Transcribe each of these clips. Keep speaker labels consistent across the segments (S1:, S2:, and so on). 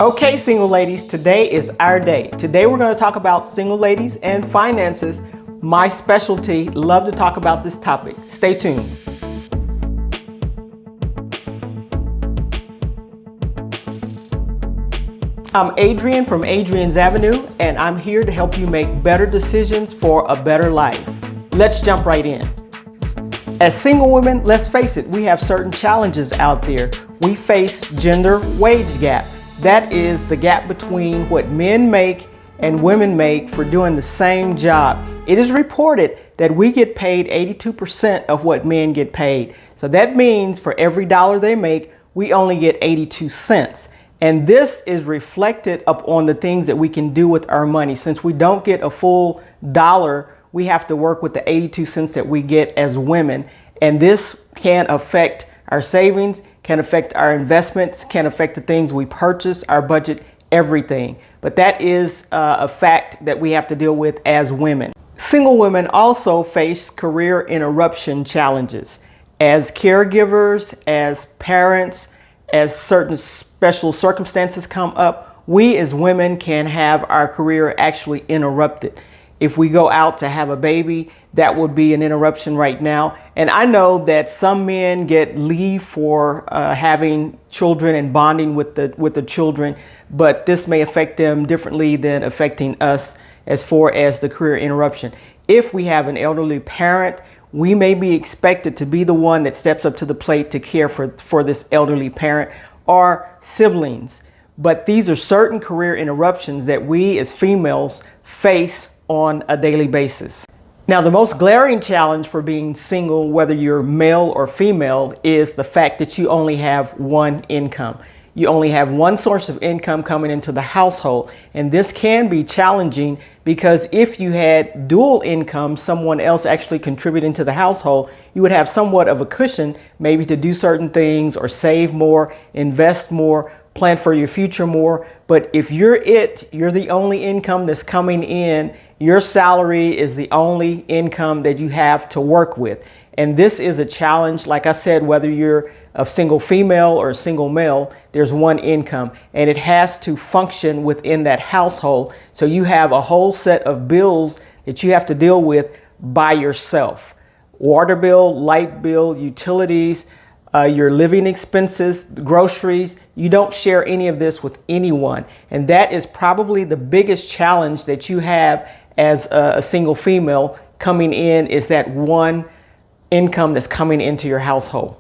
S1: Okay, single ladies, today is our day. Today we're going to talk about single ladies and finances. My specialty. Love to talk about this topic. Stay tuned. I'm Adrian from Adrian's Avenue, and I'm here to help you make better decisions for a better life. Let's jump right in. As single women, let's face it, we have certain challenges out there. We face gender wage gap. That is the gap between what men make and women make for doing the same job. It is reported that we get paid 82% of what men get paid. So that means for every dollar they make, we only get 82 cents. And this is reflected upon the things that we can do with our money. Since we don't get a full dollar, we have to work with the 82 cents that we get as women. And this can affect our savings, can affect our investments, can affect the things we purchase, our budget, everything. But that is a fact that we have to deal with as women. Single women also face career interruption challenges. As caregivers, as parents, as certain special circumstances come up, we as women can have our career actually interrupted. If we go out to have a baby, that would be an interruption right now. And I know that some men get leave for having children and bonding with the children, but this may affect them differently than affecting us as far as the career interruption. If we have an elderly parent, we may be expected to be the one that steps up to the plate to care for this elderly parent or siblings. But these are certain career interruptions that we as females face on a daily basis. Now, the most glaring challenge for being single, whether you're male or female, is the fact that you only have one income. You only have one source of income coming into the household. And this can be challenging because if you had dual income, someone else actually contributing to the household, you would have somewhat of a cushion maybe to do certain things or save more, invest more, plan for your future more. But if you're the only income that's coming in, your salary is the only income that you have to work with. And this is a challenge. Like I said, whether you're a single female or a single male, there's one income and it has to function within that household. So you have a whole set of bills that you have to deal with by yourself. Water bill, light bill, utilities, your living expenses, groceries. You don't share any of this with anyone. And that is probably the biggest challenge that you have as a single female coming in, is that one income that's coming into your household.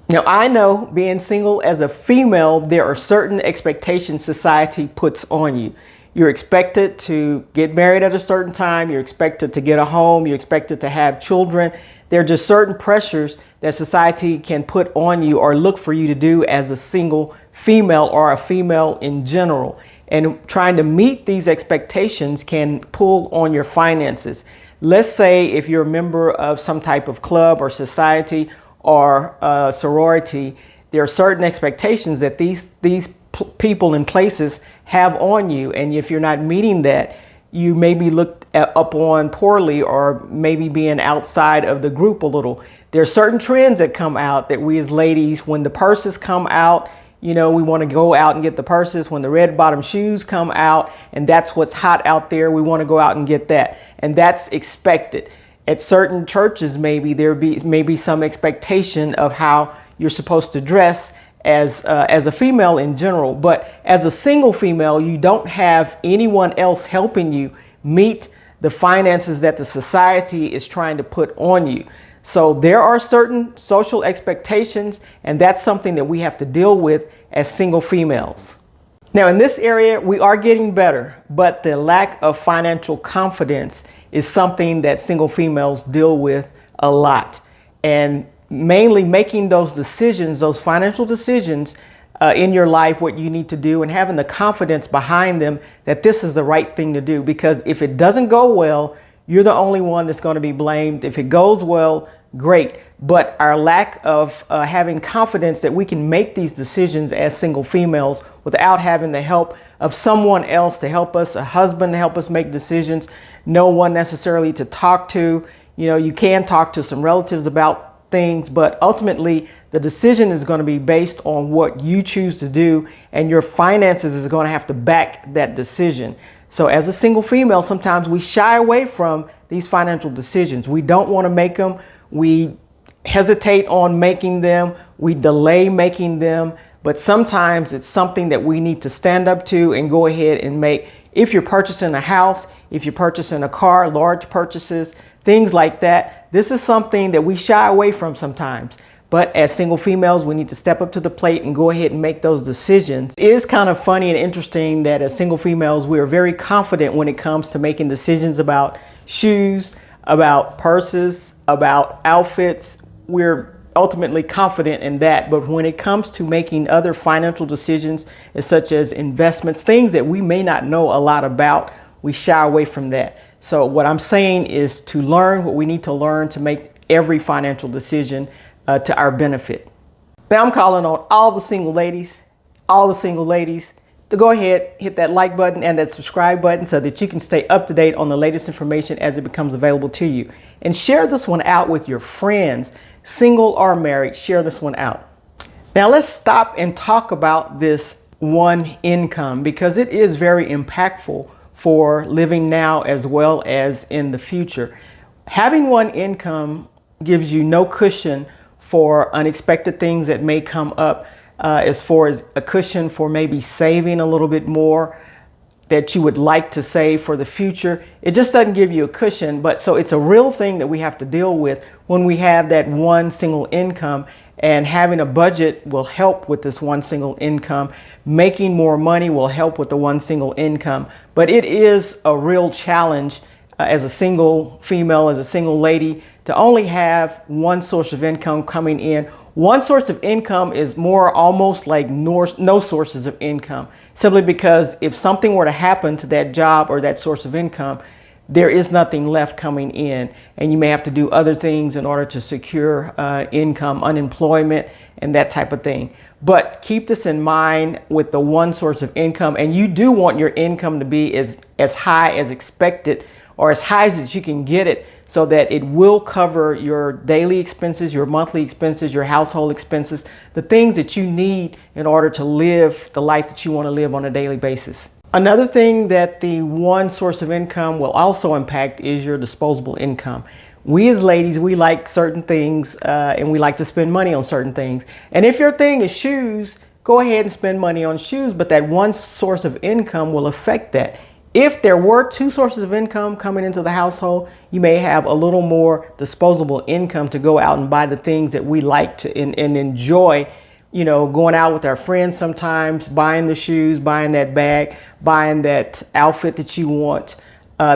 S1: Now, I know being single as a female, there are certain expectations society puts on you. You're expected to get married at a certain time. You're expected to get a home. You're expected to have children. There are just certain pressures that society can put on you or look for you to do as a single female or a female in general. And trying to meet these expectations can pull on your finances. Let's say if you're a member of some type of club or society or sorority, there are certain expectations that these people and places have on you. And if you're not meeting that, you may be looked upon poorly or maybe being outside of the group a little. There are certain trends that come out that we as ladies, when the purses come out, you know, we want to go out and get the purses. When the red bottom shoes come out and that's what's hot out there, we want to go out and get that. And that's expected. At certain churches, maybe there may be some expectation of how you're supposed to dress as a female in general. But as a single female, you don't have anyone else helping you meet the finances that the society is trying to put on you. So there are certain social expectations, and that's something that we have to deal with as single females. Now, in this area, we are getting better, but the lack of financial confidence is something that single females deal with a lot. And mainly making those decisions, those financial decisions in your life, what you need to do, and having the confidence behind them that this is the right thing to do. Because if it doesn't go well, you're the only one that's going to be blamed. If it goes well, great. But our lack of having confidence that we can make these decisions as single females without having the help of someone else to help us, a husband to help us make decisions, no one necessarily to talk to. You know, you can talk to some relatives about things, but ultimately the decision is going to be based on what you choose to do, and your finances is going to have to back that decision. So as a single female, sometimes we shy away from these financial decisions. We don't want to make them. We hesitate on making them. We delay making them. But sometimes it's something that we need to stand up to and go ahead and make. If you're purchasing a house, if you're purchasing a car, large purchases, things like that, this is something that we shy away from sometimes. But as single females, we need to step up to the plate and go ahead and make those decisions. It is kind of funny and interesting that as single females, we are very confident when it comes to making decisions about shoes, about purses, about outfits. We're ultimately confident in that. But when it comes to making other financial decisions, such as investments, things that we may not know a lot about, we shy away from that. So what I'm saying is to learn what we need to learn to make every financial decision to our benefit. Now I'm calling on all the single ladies to go ahead, hit that like button and that subscribe button so that you can stay up to date on the latest information as it becomes available to you. And share this one out with your friends, single or married. Share this one out. Now let's stop and talk about this one income, because it is very impactful for living now as well as in the future. Having one income gives you no cushion for unexpected things that may come up, as far as a cushion for maybe saving a little bit more that you would like to save for the future. It just doesn't give you a cushion. But so it's a real thing that we have to deal with when we have that one single income, and having a budget will help with this one single income. Making more money will help with the one single income. But it is a real challenge as a single female, as a single lady, to only have one source of income coming in. One source of income is more almost like no sources of income, simply because if something were to happen to that job or that source of income, there is nothing left coming in, and you may have to do other things in order to secure income, unemployment, and that type of thing. But keep this in mind with the one source of income, and you do want your income to be as high as expected, or as high as you can get it, so that it will cover your daily expenses, your monthly expenses, your household expenses, the things that you need in order to live the life that you want to live on a daily basis. Another thing that the one source of income will also impact is your disposable income. We as ladies, we like certain things and we like to spend money on certain things. And if your thing is shoes, go ahead and spend money on shoes, but that one source of income will affect that. If there were two sources of income coming into the household, you may have a little more disposable income to go out and buy the things that we like to and enjoy, you know, going out with our friends sometimes, buying the shoes, buying that bag, buying that outfit that you want,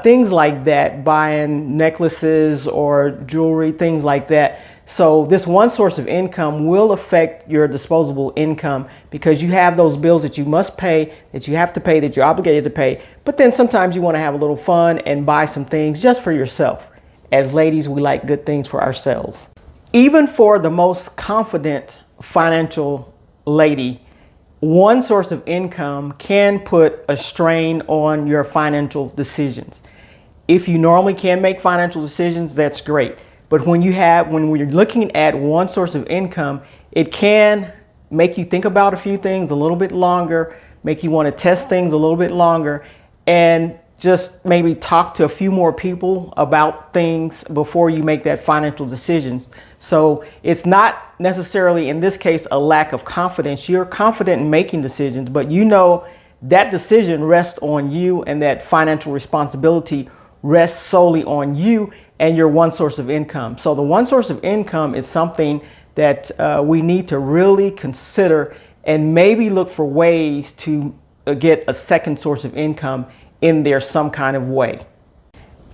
S1: things like that, buying necklaces or jewelry, things like that. So this one source of income will affect your disposable income, because you have those bills that you must pay, that you have to pay, that you're obligated to pay. But then sometimes you want to have a little fun and buy some things just for yourself. As ladies, we like good things for ourselves. Even for the most confident financial lady, one source of income can put a strain on your financial decisions. If you normally can make financial decisions, that's great. But when you're looking at one source of income, it can make you think about a few things a little bit longer, make you want to test things a little bit longer, and just maybe talk to a few more people about things before you make that financial decisions. So it's not necessarily, in this case, a lack of confidence. You're confident in making decisions, but you know that decision rests on you, and that financial responsibility rests solely on you and your one source of income. So the one source of income is something that we need to really consider, and maybe look for ways to get a second source of income in there some kind of way.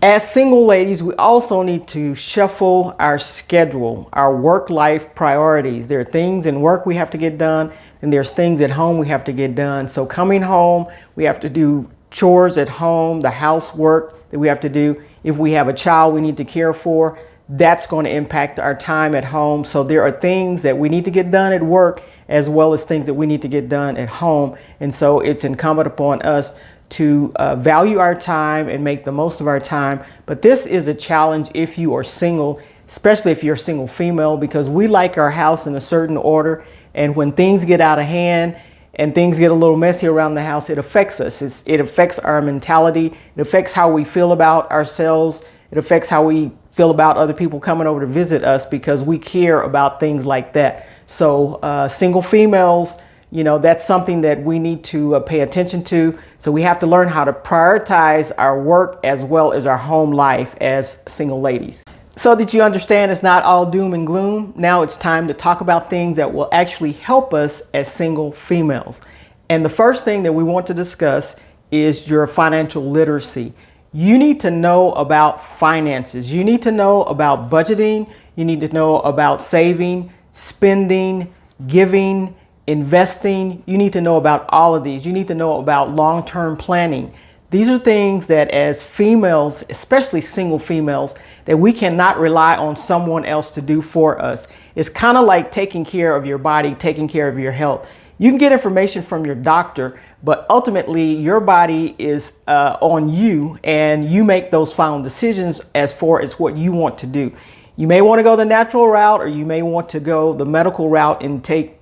S1: As single ladies, we also need to shuffle our schedule, our work-life priorities. There are things in work we have to get done, and there's things at home we have to get done. So coming home, we have to do chores at home, the housework that we have to do. If we have a child we need to care for, that's going to impact our time at home. So there are things that we need to get done at work, as well as things that we need to get done at home. And so it's incumbent upon us to value our time and make the most of our time. But this is a challenge if you are single, especially if you're a single female, because we like our house in a certain order. And when things get out of hand and things get a little messy around the house, it affects us. It affects our mentality. It affects how we feel about ourselves. It affects how we feel about other people coming over to visit us, because we care about things like that. So single females, that's something that we need to pay attention to. So we have to learn how to prioritize our work as well as our home life as single ladies. So that you understand it's not all doom and gloom, now it's time to talk about things that will actually help us as single females. And the first thing that we want to discuss is your financial literacy. You need to know about finances. You need to know about budgeting. You need to know about saving, spending, giving, investing. You need to know about all of these. You need to know about long-term planning. These are things that as females, especially single females, that we cannot rely on someone else to do for us. It's kind of like taking care of your body, taking care of your health. You can get information from your doctor, but ultimately your body is on you, and you make those final decisions as far as what you want to do. You may want to go the natural route, or you may want to go the medical route and take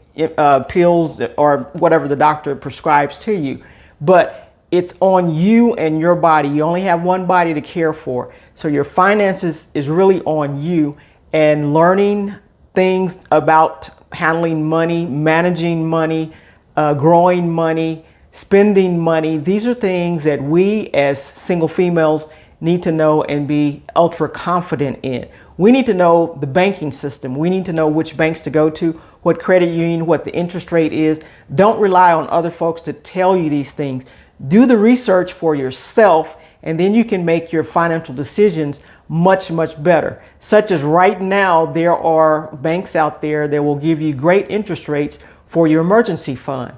S1: pills or whatever the doctor prescribes to you. But it's on you and your body. You only have one body to care for. So your finances is really on you, and learning things about handling money, managing money, growing money, spending money. These are things that we as single females need to know and be ultra confident in. We need to know the banking system. We need to know which banks to go to, what credit union, what the interest rate is. Don't rely on other folks to tell you these things. Do the research for yourself, and then you can make your financial decisions much, much better. Such as right now, there are banks out there that will give you great interest rates for your emergency fund.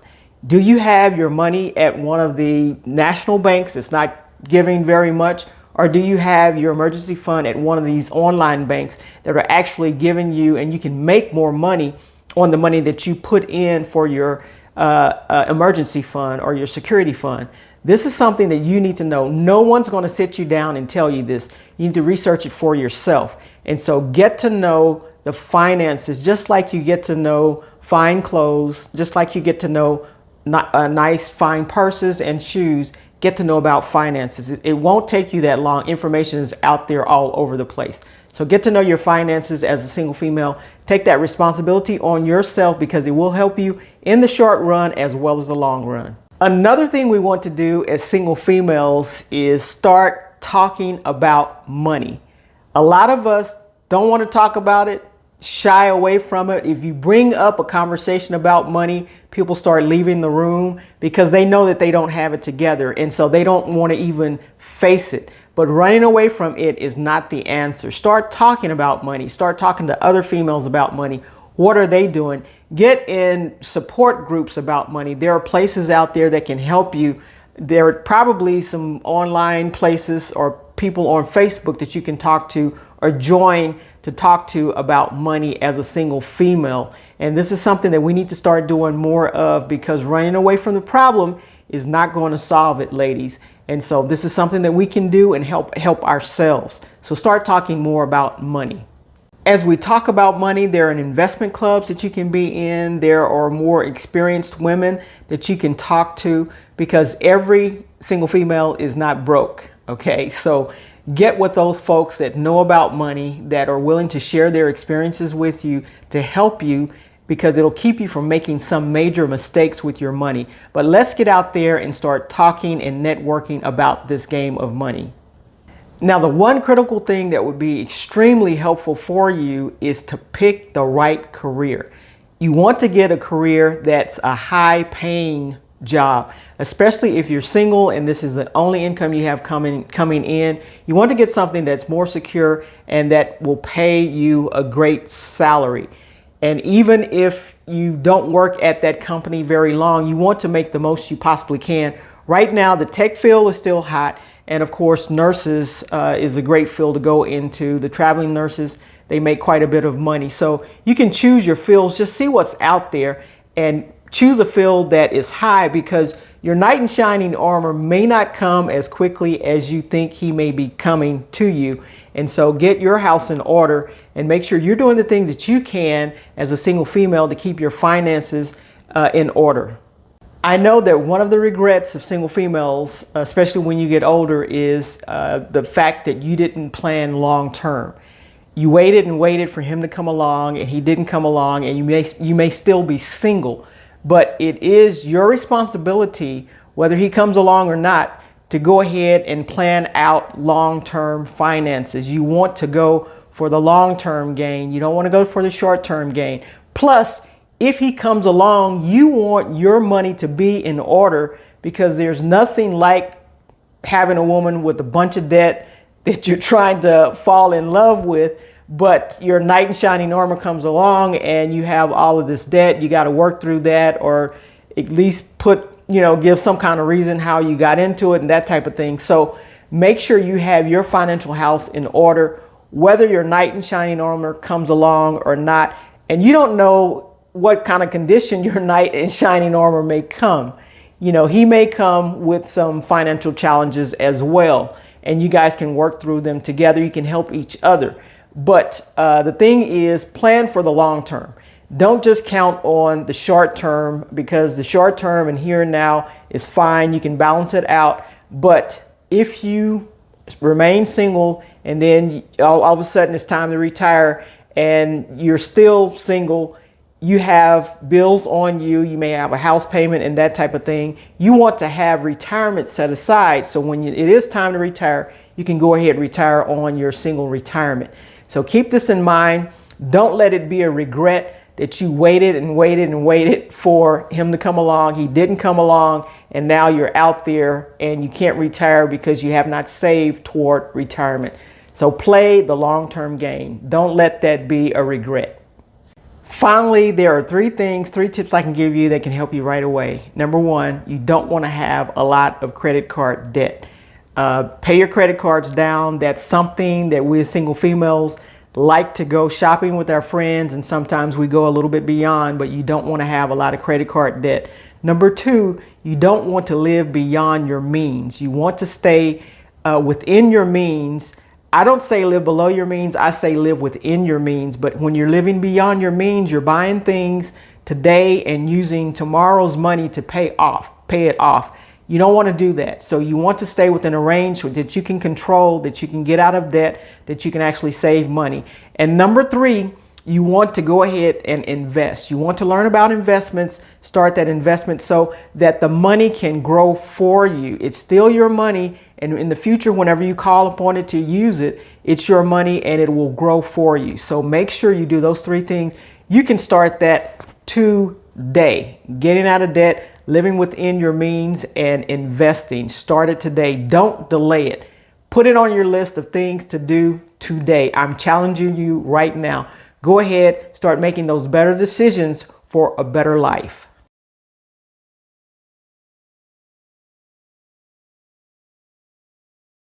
S1: Do you have your money at one of the national banks that's not giving very much? Or do you have your emergency fund at one of these online banks that are actually giving you, and you can make more money on the money that you put in for your emergency fund or your security fund? This is something that you need to know. No one's going to sit you down and tell you this. You need to research it for yourself. And so get to know the finances, just like you get to know fine clothes, just like you get to know nice fine purses and shoes. Get to know about finances. It won't take you that long. Information is out there all over the place. So get to know your finances as a single female. Take that responsibility on yourself, because it will help you in the short run as well as the long run. Another thing we want to do as single females is start talking about money. A lot of us don't want to talk about it, shy away from it. If you bring up a conversation about money, people start leaving the room because they know that they don't have it together, and so they don't want to even face it. But running away from it is not the answer. Start talking about money. Start talking to other females about money. What are they doing? Get in support groups about money. There are places out there that can help you. There are probably some online places or people on Facebook that you can talk to or join to talk to about money as a single female. And this is something that we need to start doing more of, because running away from the problem is not going to solve it, ladies. And so this is something that we can do and help ourselves. So start talking more about money. As we talk about money, there are investment clubs that you can be in. There are more experienced women that you can talk to, because every single female is not broke. Okay, so get with those folks that know about money, that are willing to share their experiences with you to help you, because it'll keep you from making some major mistakes with your money. But let's get out there and start talking and networking about this game of money. Now, the one critical thing that would be extremely helpful for you is to pick the right career. You want to get a career that's a high-paying job, especially if you're single and this is the only income you have coming in. You want to get something that's more secure and that will pay you a great salary. And even if you don't work at that company very long, you want to make the most you possibly can. Right now, the tech field is still hot. And of course, nurses is a great field to go into. The traveling nurses, they make quite a bit of money. So you can choose your fields, just see what's out there and choose a field that is high, because Your knight in shining armor may not come as quickly as you think he may be coming to you. And so get your house in order and make sure you're doing the things that you can as a single female to keep your finances in order. I know that one of the regrets of single females, especially when you get older, is the fact that you didn't plan long term. You waited and waited for him to come along, and he didn't come along, and you may still be single. But it is your responsibility, whether he comes along or not, to go ahead and plan out long-term finances. You want to go for the long-term gain. You don't want to go for the short-term gain. Plus, if he comes along, you want your money to be in order, because there's nothing like having a woman with a bunch of debt that you're trying to fall in love with, but your knight in shining armor comes along and you have all of this debt. You got to work through that, or at least give some kind of reason how you got into it and that type of thing. So make sure you have your financial house in order, whether your knight in shining armor comes along or not. And you don't know what kind of condition your knight in shining armor may come. He may come with some financial challenges as well, and you guys can work through them together. You can help each other. But the thing is, plan for the long term. Don't just count on the short term, because the short term and here and now is fine. You can balance it out. But if you remain single and then all of a sudden it's time to retire and you're still single, you have bills on you, you may have a house payment and that type of thing. You want to have retirement set aside, so when it is time to retire, you can go ahead and retire on your single retirement. So keep this in mind. Don't let it be a regret that you waited and waited and waited for him to come along. He didn't come along, and now you're out there and you can't retire because you have not saved toward retirement. So play the long-term game. Don't let that be a regret. Finally, there are three tips I can give you that can help you right away. Number one, you don't want to have a lot of credit card debt. Pay your credit cards down. That's something that we as single females like to go shopping with our friends, and sometimes we go a little bit beyond, but you don't want to have a lot of credit card debt. Number two, you don't want to live beyond your means. You want to stay within your means. I don't say live below your means, I say live within your means. But when you're living beyond your means, you're buying things today and using tomorrow's money to pay it off. You don't want to do that. So you want to stay within a range that you can control, that you can get out of debt, that you can actually save money. And number three, you want to go ahead and invest. You want to learn about investments, start that investment so that the money can grow for you. It's still your money, and in the future, whenever you call upon it to use it, it's your money and it will grow for you. So make sure you do those three things. You can start that today. Getting out of debt, living within your means, and investing. Start it today. Don't delay it. Put it on your list of things to do today. I'm challenging you right now. Go ahead, start making those better decisions for a better life.